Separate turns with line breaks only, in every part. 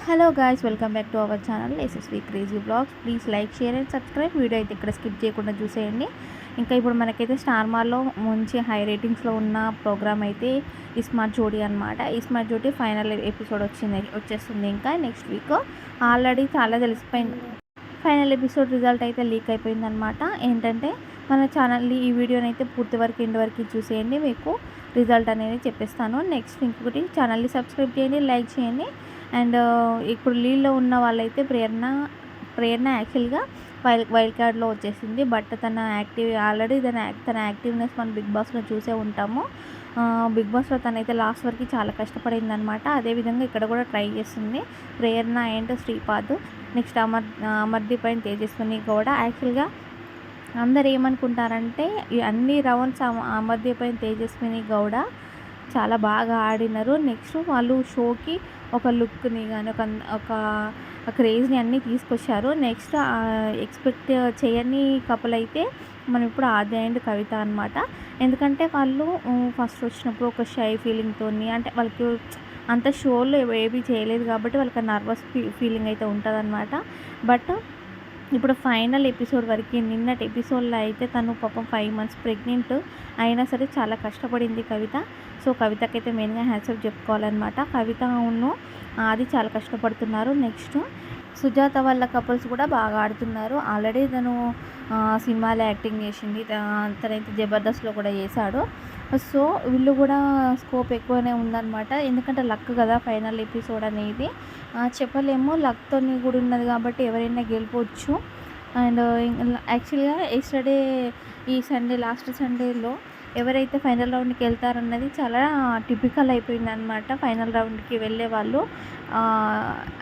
Hello guys, welcome back to our channel SSV crazy blogs. Please like, share and subscribe. Video అయితే ఇక్కడ skip చేయకుండా చూసేయండి. ఇంకా ఇప్పుడు మనకైతే స్టార్ మాల్లో మంచి హై రేటింగ్స్లో ఉన్న ప్రోగ్రామ్ అయితే ఇస్మార్ట్ జోడీ అనమాట. ఇస్మార్ట్ జోడీ ఫైనల్ ఎపిసోడ్ వచ్చేస్తుంది ఇంకా నెక్స్ట్ వీక్. ఆల్రెడీ చాలా తెలిసిపోయింది. ఫైనల్ ఎపిసోడ్ రిజల్ట్ అయితే లీక్ అయిపోయిందనమాట. ఏంటంటే మన ఛానల్ని ఈ వీడియోని అయితే పూర్తి వరకు ఎండ్ వరకు చూసేయండి, మీకు రిజల్ట్ అనేది చెప్పేస్తాను. నెక్స్ట్ ఇంకొకటి, ఛానల్ని సబ్స్క్రైబ్ చేయండి, లైక్ చేయండి. అండ్ ఇప్పుడు లీడ్లో ఉన్న వాళ్ళైతే ప్రేరణ యాక్చువల్గా వైల్డ్ కార్డ్లో వచ్చేసింది. బట్ ఆల్రెడీ తన యాక్టివ్నెస్ మనం బిగ్ బాస్లో చూసే ఉంటాము. బిగ్ బాస్లో తనైతే లాస్ట్ వరకు చాలా కష్టపడింది అనమాట. అదేవిధంగా ఇక్కడ కూడా ట్రై చేస్తుంది Prerana and Shripad. Next Amardeep and Tejaswini కూడా. యాక్చువల్గా అందరు ఏమనుకుంటారంటే ఈ అన్ని రౌండ్స్ అమర్దీప్ అండ్ తేజస్విని గౌడ చాలా బాగా ఆడినారు. నెక్స్ట్ వాళ్ళు షోకి ఒక లుక్ని కానీ ఒక క్రేజ్ని అన్నీ తీసుకొచ్చారు. నెక్స్ట్ ఎక్స్పెక్ట్ చేయని కపుల్ అయితే మనం ఇప్పుడు ఆద్య అండ్ కవిత అనమాట. ఎందుకంటే వాళ్ళు ఫస్ట్ వచ్చినప్పుడు ఒక షై ఫీలింగ్తో, అంటే వాళ్ళకి అంత షోలో ఏమీ చేయలేదు కాబట్టి వాళ్ళకి నర్వస్ ఫీలింగ్ అయితే ఉంటుంది. బట్ ఇప్పుడు ఫైనల్ ఎపిసోడ్ వరకు, నిన్నటి ఎపిసోడ్లో అయితే తను పాపం 5 months ప్రెగ్నెంట్ అయినా సరే చాలా కష్టపడింది కవిత. సో కవితకైతే మెయిన్గా హ్యాట్సాప్ చెప్పుకోవాలన్నమాట. కవిత అది చాలా కష్టపడుతున్నారు. నెక్స్ట్ సుజాత వాళ్ళ కపుల్స్ కూడా బాగా ఆడుతున్నారు. ఆల్రెడీ తను సినిమాలో యాక్టింగ్ చేసింది, తనైతే జబర్దస్త్లో కూడా చేశాడు. సో వీళ్ళు కూడా స్కోప్ ఎక్కువనే ఉందన్నమాట. ఎందుకంటే లక్ కదా ఫైనల్ ఎపిసోడ్ అనేది, చెప్పలేము. లక్తో కూడా ఉన్నది కాబట్టి ఎవరైనా గెలిపోవచ్చు. అండ్ యాక్చువల్గా ఎస్టర్డే ఈ సండే, లాస్ట్ సండేలో ఎవరైతే ఫైనల్ రౌండ్కి వెళ్తారన్నది చాలా టిపికల్ అయిపోయిందనమాట. ఫైనల్ రౌండ్కి వెళ్ళే వాళ్ళు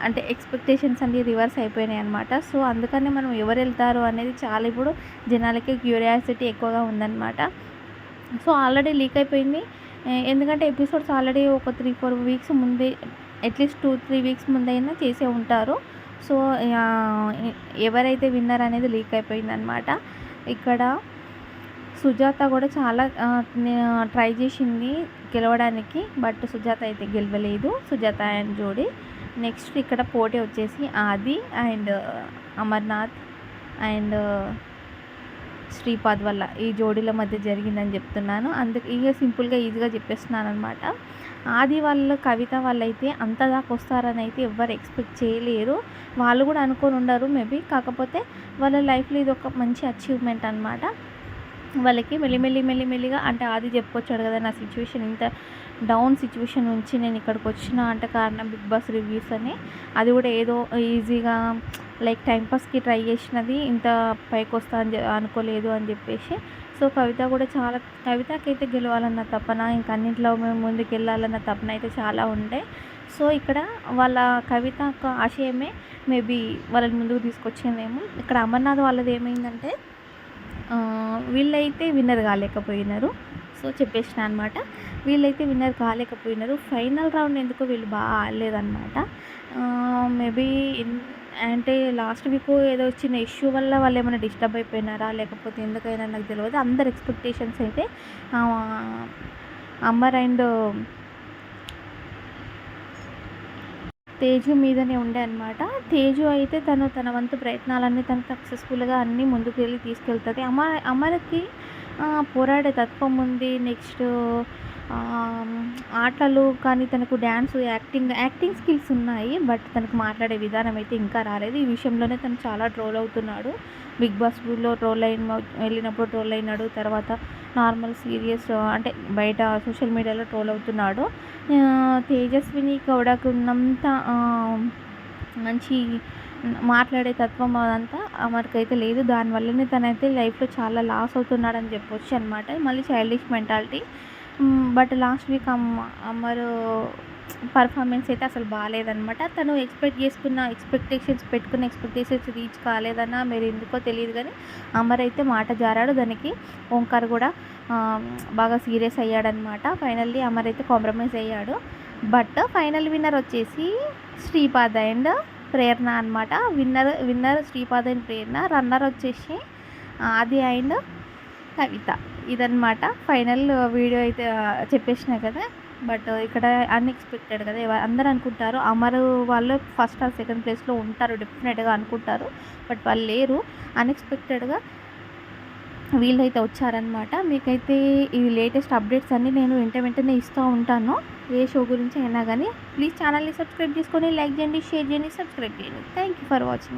అంటే ఎక్స్పెక్టేషన్స్ అన్నీ రివర్స్ అయిపోయినాయి అనమాట. సో అందుకని మనం ఎవరు వెళ్తారు అనేది చాలా ఇప్పుడు జనాలకి క్యూరియాసిటీ ఎక్కువగా ఉందన్నమాట. సో ఆల్రెడీ లీక్ అయిపోయింది. ఎందుకంటే ఎపిసోడ్స్ ఆల్రెడీ ఒక 3-4 weeks ముందే, అట్లీస్ట్ 2-3 weeks ముందైనా చేసే ఉంటారు. సో ఎవరైతే విన్నర్ అనేది లీక్ అయిపోయిందనమాట. ఇక్కడ సుజాత కూడా చాలా ట్రై చేసింది గెలవడానికి, బట్ సుజాత అయితే గెలవలేదు. సుజాత అండ్ జోడీ. నెక్స్ట్ ఇక్కడ పోటీ వచ్చేసి ఆది అండ్ అమర్నాథ్ అండ్ శ్రీపాద్ వల్ల ఈ జోడీల మధ్య జరిగిందని చెప్తున్నాను. అందుకే సింపుల్గా ఈజీగా చెప్పేస్తున్నాను అనమాట. ఆది వాళ్ళ కవిత వాళ్ళైతే అంతదాకా వస్తారని అయితే ఎవ్వరు ఎక్స్పెక్ట్ చేయలేరు. వాళ్ళు కూడా అనుకొని ఉండరు మేబీ. కాకపోతే వాళ్ళ లైఫ్లో ఇది ఒక మంచి అచీవ్మెంట్ అనమాట. వాళ్ళకి మెల్లిమెల్లిగా, అంటే ఆది చెప్పుకొచ్చాడు కదా, నా సిచ్యువేషన్ ఇంత డౌన్ సిచ్యువేషన్ నుంచి నేను ఇక్కడికి వచ్చిన అంటే కారణం బిగ్ బాస్ రివ్యూస్ అని. అది కూడా ఏదో ఈజీగా లైక్ టైంపాస్కి ట్రై చేసినది, ఇంత పైకి వస్తా అని అనుకోలేదు అని చెప్పేసి. సో కవిత కూడా కవితకైతే గెలవాలన్న తపన, ఇంకా అన్నింటిలో మేము ముందుకు వెళ్ళాలన్న తపన అయితే చాలా ఉండే. సో ఇక్కడ వాళ్ళ కవిత ఆశయమే మేబీ వాళ్ళని ముందుకు తీసుకొచ్చిందేమో. ఇక్కడ అమర్నాథ్ వాళ్ళది ఏమైందంటే వీళ్ళైతే విన్నర్ కాలేకపోయినారు. సో చెప్పేసిన అనమాట, వీళ్ళైతే విన్నర్ కాలేకపోయినారు. ఫైనల్ రౌండ్ ఎందుకో వీళ్ళు బాగా ఆడలేదన్నమాట. మేబీ అంటే లాస్ట్ వీక్ ఏదో చిన్న ఇష్యూ వల్ల వాళ్ళు ఏమైనా డిస్టర్బ్ అయిపోయినారా లేకపోతే ఎందుకైనా నాకు తెలియదు. అందరు ఎక్స్పెక్టేషన్స్ అయితే అమర్ అండ్ తేజు మీదనే ఉండే అనమాట. తేజు అయితే తన వంతు ప్రయత్నాలన్నీ తను సక్సెస్ఫుల్గా అన్నీ ముందుకు వెళ్ళి తీసుకెళ్తుంది. అమర్కి పోరాడే తత్వం ఉంది. నెక్స్ట్ ఆటలు కానీ తనకు డ్యాన్స్, యాక్టింగ్ స్కిల్స్ ఉన్నాయి. బట్ తనకు మాట్లాడే విధానం అయితే ఇంకా రాలేదు. ఈ విషయంలోనే తను చాలా ట్రోల్ అవుతున్నాడు. బిగ్ బాస్లో వెళ్ళినప్పుడు ట్రోల్ అయినాడు. తర్వాత నార్మల్ సీరియస్ అంటే బయట సోషల్ మీడియాలో ట్రోల్ అవుతున్నాడు. తేజస్విని గౌడకు ఉన్నంత మంచి మాట్లాడే తత్వం అదంతా అమర్కైతే లేదు. దానివల్లనే తనైతే లైఫ్లో చాలా లాస్ అవుతున్నాడని చెప్పొచ్చు అనమాట. మళ్ళీ childish mentality. But last week Amar performance అయితే అసలు బాగాలేదనమాట. తను ఎక్స్పెక్టేషన్స్ రీచ్ కాలేదన్నా మీరు ఎందుకో తెలియదు కానీ అమర్ అయితే మాట జారాడు. దానికి ఓంకార్ కూడా బాగా సీరియస్ అయ్యాడనమాట. ఫైనల్లీ అమర్ అయితే కాంప్రమైజ్ అయ్యాడు. బట్ ఫైనల్ విన్నర్ వచ్చేసి శ్రీపాద్ అండ్ ప్రేరణ అనమాట. Winner Shripad and Prerana. Runner వచ్చేసి ఆది అండ్ కవిత. ఇదన్నమాట ఫైనల్ వీడియో అయితే చెప్పేసిన కదా. బట్ ఇక్కడ అన్ఎక్స్పెక్టెడ్ కదా, అందరూ అనుకుంటారు అమర్ వాళ్ళు ఫస్ట్ ఆర్ సెకండ్ ప్లేస్లో ఉంటారు డెఫినెట్గా అనుకుంటారు. బట్ వాళ్ళు లేరు, అన్ఎక్స్పెక్టెడ్గా వీళ్ళైతే వచ్చారనమాట. మీకైతే ఈ లేటెస్ట్ అప్డేట్స్ అన్నీ నేను వెంటనే ఇస్తూ ఉంటాను, ఏ షో గురించి అయినా కానీ. ప్లీజ్ ఛానల్ని సబ్స్క్రైబ్ చేసుకొని లైక్ చేయండి, షేర్ చేయండి, సబ్స్క్రైబ్ చేయండి. Thank you for watching.